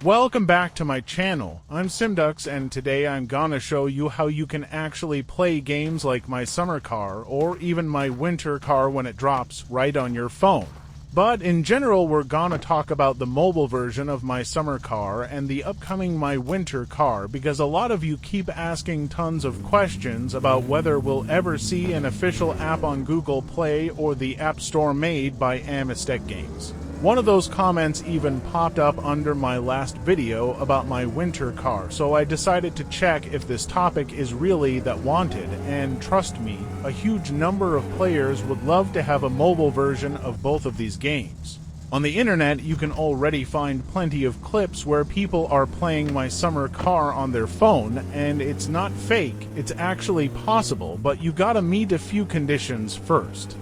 Welcome back to my channel. I'm Simdux, and today I'm gonna show you how you can actually play games like my summer car or even my winter car when it drops right on your phone. But in general, we're gonna talk about the mobile version of my summer car and the upcoming my winter car, because a lot of you keep asking tons of questions about whether we'll ever see an official app on Google Play or the App Store made by Amistech Games. One of those comments even popped up under my last video about my winter car, so I decided to check if this topic is really that wanted, and trust me, a huge number of players would love to have a mobile version of both of these games. On the internet, you can already find plenty of clips where people are playing my summer car on their phone, and it's not fake, it's actually possible, but you gotta meet a few conditions first.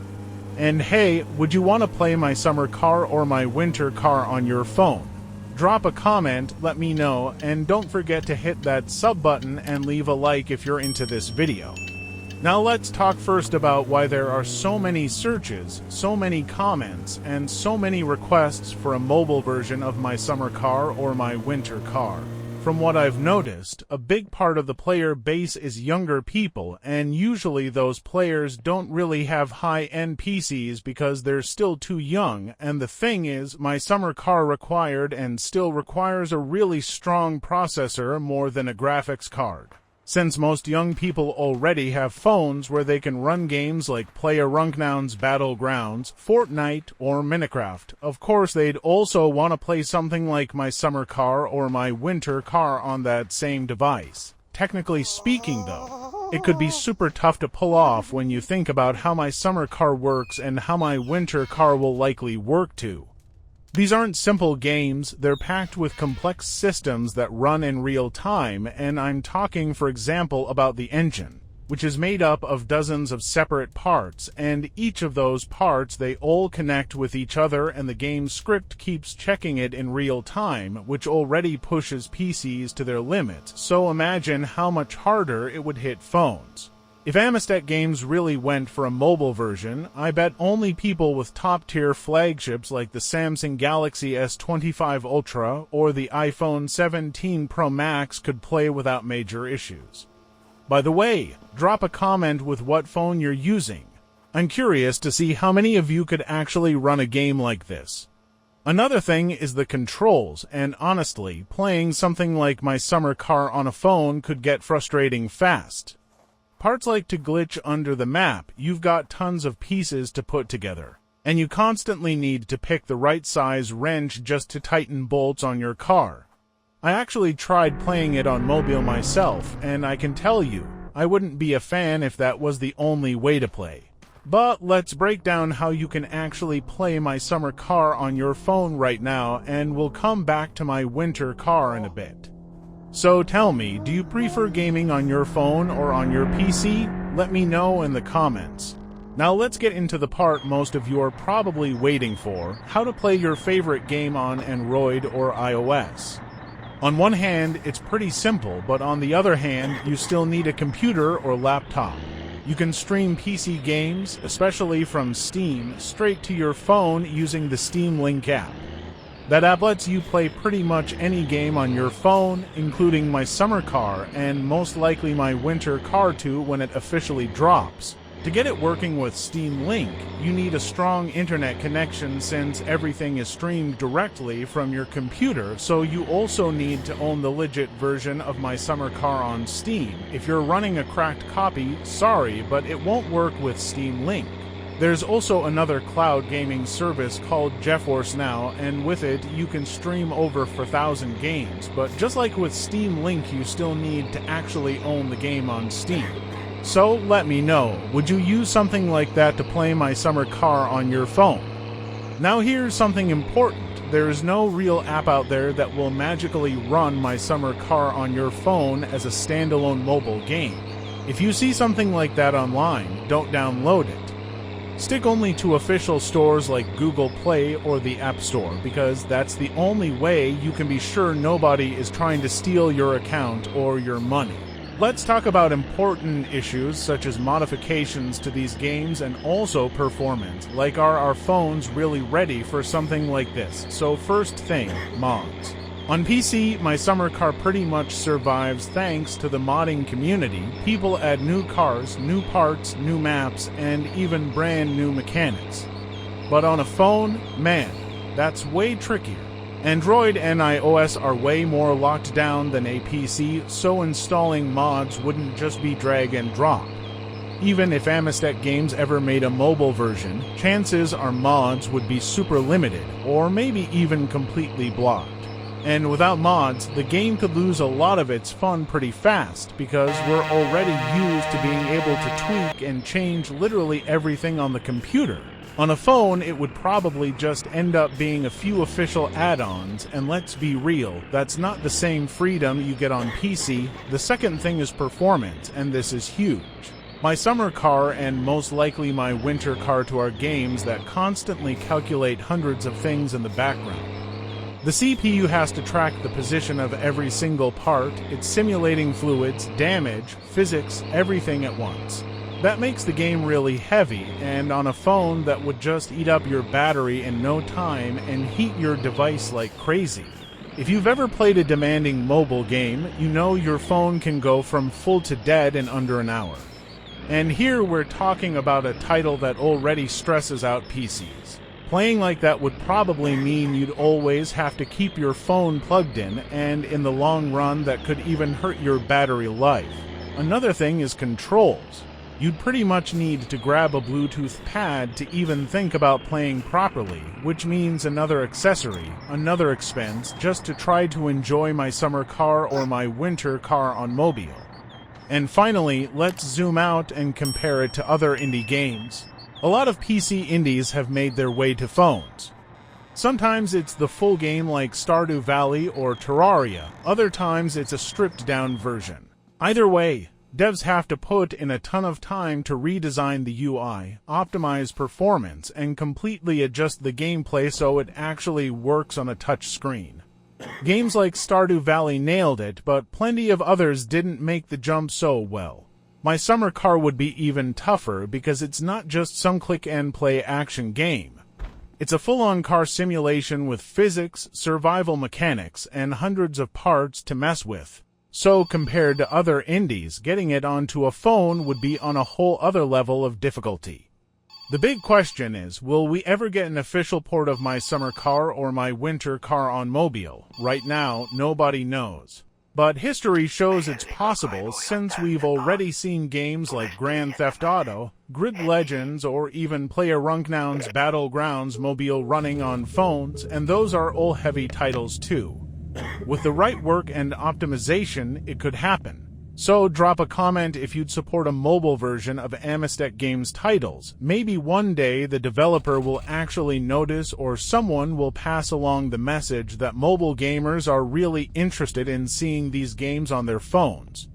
And hey, would you want to play my summer car or my winter car on your phone? Drop a comment, let me know, and don't forget to hit that sub button and leave a like if you're into this video. Now let's talk first about why there are so many searches, so many comments, and so many requests for a mobile version of my summer car or my winter car. From what I've noticed, a big part of the player base is younger people, and usually those players don't really have high-end PCs because they're still too young, and the thing is, my summer car required and still requires a really strong processor more than a graphics card. Since most young people already have phones where they can run games like PlayerUnknown's Battlegrounds, Fortnite, or Minecraft, of course they'd also want to play something like my summer car or my winter car on that same device. Technically speaking though, it could be super tough to pull off when you think about how my summer car works and how my winter car will likely work too. These aren't simple games, they're packed with complex systems that run in real time, and I'm talking, for example, about the engine, which is made up of dozens of separate parts, and each of those parts, they all connect with each other, and the game script keeps checking it in real time, which already pushes PCs to their limits, so imagine how much harder it would hit phones. If Amistech Games really went for a mobile version, I bet only people with top-tier flagships like the Samsung Galaxy S25 Ultra or the iPhone 17 Pro Max could play without major issues. By the way, drop a comment with what phone you're using. I'm curious to see how many of you could actually run a game like this. Another thing is the controls, and honestly, playing something like my summer car on a phone could get frustrating fast. Parts like to glitch under the map, you've got tons of pieces to put together, and you constantly need to pick the right size wrench just to tighten bolts on your car. I actually tried playing it on mobile myself, and I can tell you, I wouldn't be a fan if that was the only way to play. But let's break down how you can actually play my summer car on your phone right now, and we'll come back to my winter car in a bit. So tell me, do you prefer gaming on your phone or on your PC? Let me know in the comments. Now let's get into the part most of you are probably waiting for, how to play your favorite game on Android or iOS. On one hand, it's pretty simple, but on the other hand, you still need a computer or laptop. You can stream PC games, especially from Steam, straight to your phone using the Steam Link app. That app lets you play pretty much any game on your phone, including my summer car, and most likely my winter car too when it officially drops. To get it working with Steam Link, you need a strong internet connection since everything is streamed directly from your computer, so you also need to own the legit version of my summer car on Steam. If you're running a cracked copy, sorry, but it won't work with Steam Link. There's also another cloud gaming service called GeForce Now, and with it you can stream over 4,000 games, but just like with Steam Link you still need to actually own the game on Steam. So let me know, would you use something like that to play my summer car on your phone? Now here's something important, there is no real app out there that will magically run my summer car on your phone as a standalone mobile game. If you see something like that online, don't download it. Stick only to official stores like Google Play or the App Store, because that's the only way you can be sure nobody is trying to steal your account or your money. Let's talk about important issues such as modifications to these games and also performance, like are our phones really ready for something like this? So first thing, mods. On PC, my summer car pretty much survives thanks to the modding community. People add new cars, new parts, new maps, and even brand new mechanics. But on a phone, man, that's way trickier. Android and iOS are way more locked down than a PC, so installing mods wouldn't just be drag and drop. Even if Amistech Games ever made a mobile version, chances are mods would be super limited, or maybe even completely blocked. And without mods, the game could lose a lot of its fun pretty fast, because we're already used to being able to tweak and change literally everything on the computer. On a phone, it would probably just end up being a few official add-ons, and let's be real, that's not the same freedom you get on PC. The second thing is performance, and this is huge. My summer car and most likely my winter car to our games that constantly calculate hundreds of things in the background. The CPU has to track the position of every single part, it's simulating fluids, damage, physics, everything at once. That makes the game really heavy, and on a phone that would just eat up your battery in no time and heat your device like crazy. If you've ever played a demanding mobile game, you know your phone can go from full to dead in under an hour. And here we're talking about a title that already stresses out PCs. Playing like that would probably mean you'd always have to keep your phone plugged in, and in the long run that could even hurt your battery life. Another thing is controls. You'd pretty much need to grab a Bluetooth pad to even think about playing properly, which means another accessory, another expense, just to try to enjoy my summer car or my winter car on mobile. And finally, let's zoom out and compare it to other indie games. A lot of PC indies have made their way to phones. Sometimes it's the full game like Stardew Valley or Terraria, other times it's a stripped-down version. Either way, devs have to put in a ton of time to redesign the UI, optimize performance, and completely adjust the gameplay so it actually works on a touch screen. Games like Stardew Valley nailed it, but plenty of others didn't make the jump so well. My summer car would be even tougher because it's not just some click-and-play action game. It's a full-on car simulation with physics, survival mechanics, and hundreds of parts to mess with. So compared to other indies, getting it onto a phone would be on a whole other level of difficulty. The big question is, will we ever get an official port of my summer car or my winter car on mobile? Right now, nobody knows. But history shows it's possible since we've already seen games like Grand Theft Auto, Grid Legends, or even PlayerUnknown's Battlegrounds mobile running on phones, and those are all heavy titles too. With the right work and optimization, it could happen. So drop a comment if you'd support a mobile version of Amistech Games titles. Maybe one day the developer will actually notice or someone will pass along the message that mobile gamers are really interested in seeing these games on their phones.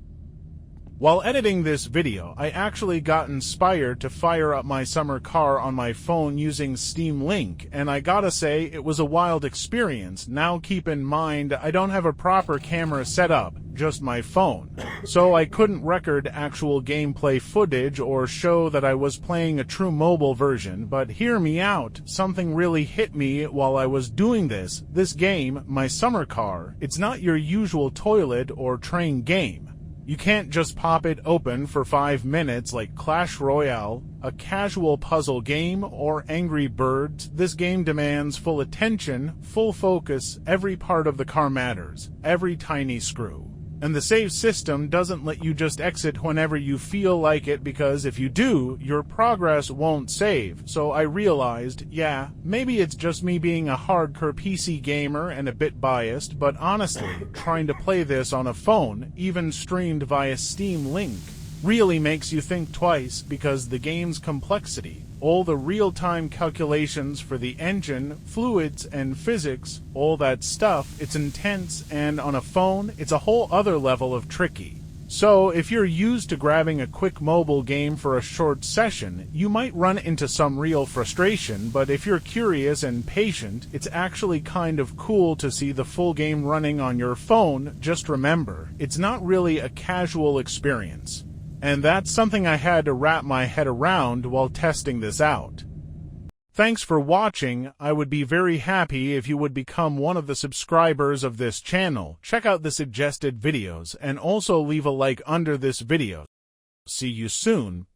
While editing this video, I actually got inspired to fire up my summer car on my phone using Steam Link, and I gotta say, it was a wild experience. Now keep in mind, I don't have a proper camera set up, just my phone, so I couldn't record actual gameplay footage or show that I was playing a true mobile version, but hear me out, something really hit me while I was doing this. This game, my summer car, it's not your usual toilet or train game. You can't just pop it open for 5 minutes like Clash Royale, a casual puzzle game, or Angry Birds. This game demands full attention, full focus, every part of the car matters, every tiny screw. And the save system doesn't let you just exit whenever you feel like it, because if you do, your progress won't save. So I realized, yeah, maybe it's just me being a hardcore PC gamer and a bit biased, but honestly, trying to play this on a phone, even streamed via Steam Link, really makes you think twice, because the game's complexity, all the real-time calculations for the engine, fluids, and physics, all that stuff, it's intense, and on a phone, it's a whole other level of tricky. So, if you're used to grabbing a quick mobile game for a short session, you might run into some real frustration, but if you're curious and patient, it's actually kind of cool to see the full game running on your phone. Just remember, it's not really a casual experience. And that's something I had to wrap my head around while testing this out. Thanks for watching. I would be very happy if you would become one of the subscribers of this channel. Check out the suggested videos and also leave a like under this video. See you soon.